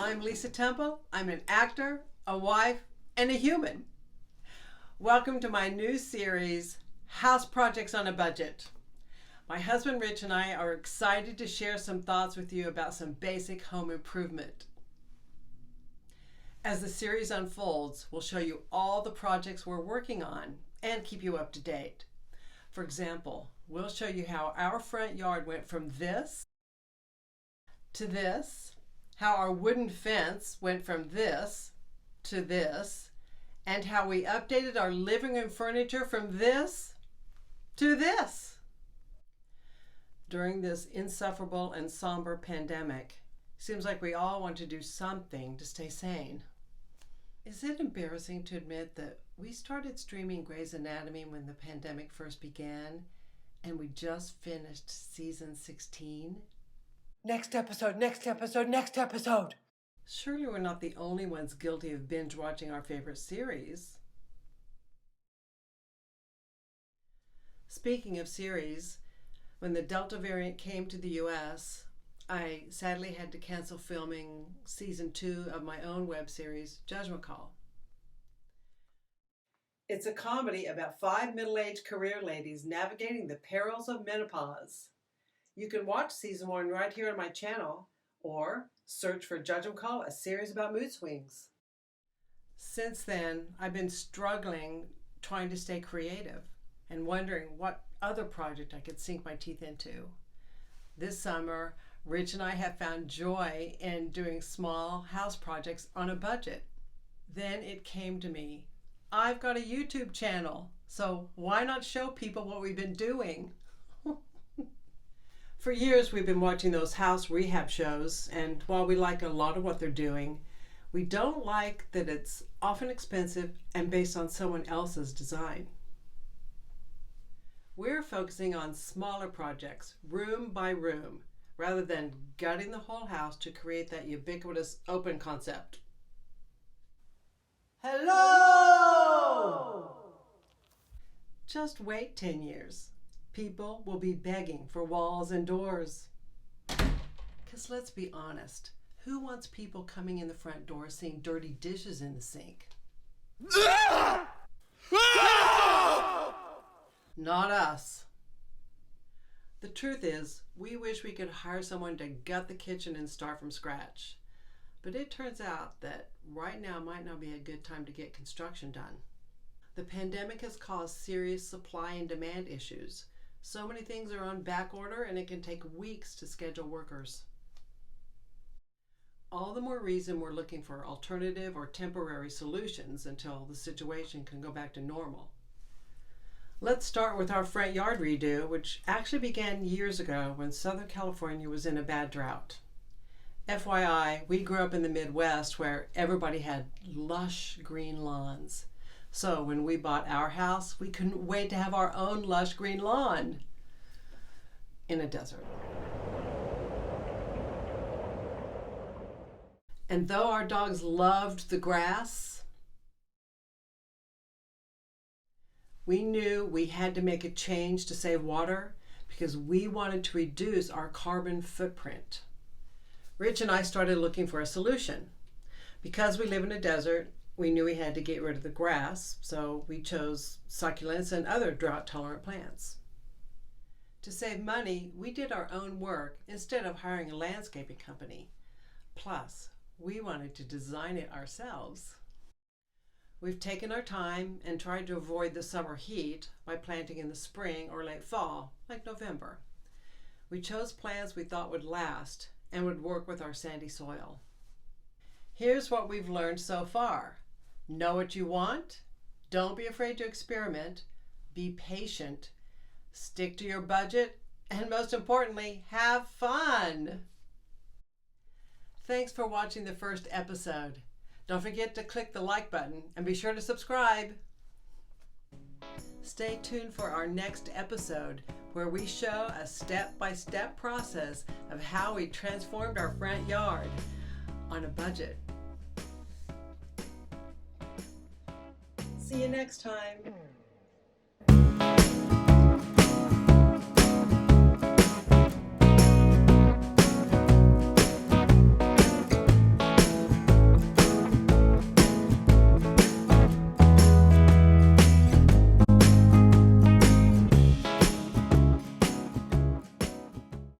I'm Lisa Temple. I'm an actor, a wife, and a human. Welcome to my new series, House Projects on a Budget. My husband Rich and I are excited to share some thoughts with you about some basic home improvement. As the series unfolds, we'll show you all the projects we're working on and keep you up to date. For example, we'll show you how our front yard went from this to this, how our wooden fence went from this to this, and how we updated our living room furniture from this to this. During this insufferable and somber pandemic, it seems like we all want to do something to stay sane. Is it embarrassing to admit that we started streaming Grey's Anatomy when the pandemic first began, and we just finished season 16? Next episode, next episode, next episode! Surely we're not the only ones guilty of binge watching our favorite series. Speaking of series, when the Delta variant came to the US, I sadly had to cancel filming season 2 of my own web series, Judgment Call. It's a comedy about 5 middle-aged career ladies navigating the perils of menopause. You can watch season 1 right here on my channel, or search for Judgment Call, a series about mood swings. Since then, I've been struggling trying to stay creative and wondering what other project I could sink my teeth into. This summer, Rich and I have found joy in doing small house projects on a budget. Then it came to me, I've got a YouTube channel, so why not show people what we've been doing? For years, we've been watching those house rehab shows, and while we like a lot of what they're doing, we don't like that it's often expensive and based on someone else's design. We're focusing on smaller projects, room by room, rather than gutting the whole house to create that ubiquitous open concept. Hello! Just wait 10 years. People will be begging for walls and doors. Because let's be honest, who wants people coming in the front door seeing dirty dishes in the sink? Not us. The truth is, we wish we could hire someone to gut the kitchen and start from scratch. But it turns out that right now might not be a good time to get construction done. The pandemic has caused serious supply and demand issues. So many things are on back order, and it can take weeks to schedule workers. All the more reason we're looking for alternative or temporary solutions until the situation can go back to normal. Let's start with our front yard redo, which actually began years ago when Southern California was in a bad drought. FYI, we grew up in the Midwest where everybody had lush green lawns. So when we bought our house, we couldn't wait to have our own lush green lawn in a desert. And though our dogs loved the grass, we knew we had to make a change to save water because we wanted to reduce our carbon footprint. Rich and I started looking for a solution. Because we live in a desert, we knew we had to get rid of the grass, so we chose succulents and other drought-tolerant plants. To save money, we did our own work instead of hiring a landscaping company. Plus, we wanted to design it ourselves. We've taken our time and tried to avoid the summer heat by planting in the spring or late fall, like November. We chose plants we thought would last and would work with our sandy soil. Here's what we've learned so far. Know what you want, don't be afraid to experiment, be patient, stick to your budget, and most importantly, have fun. Thanks for watching the first episode. Don't forget to click the like button and be sure to subscribe. Stay tuned for our next episode where we show a step-by-step process of how we transformed our front yard on a budget. See you next time.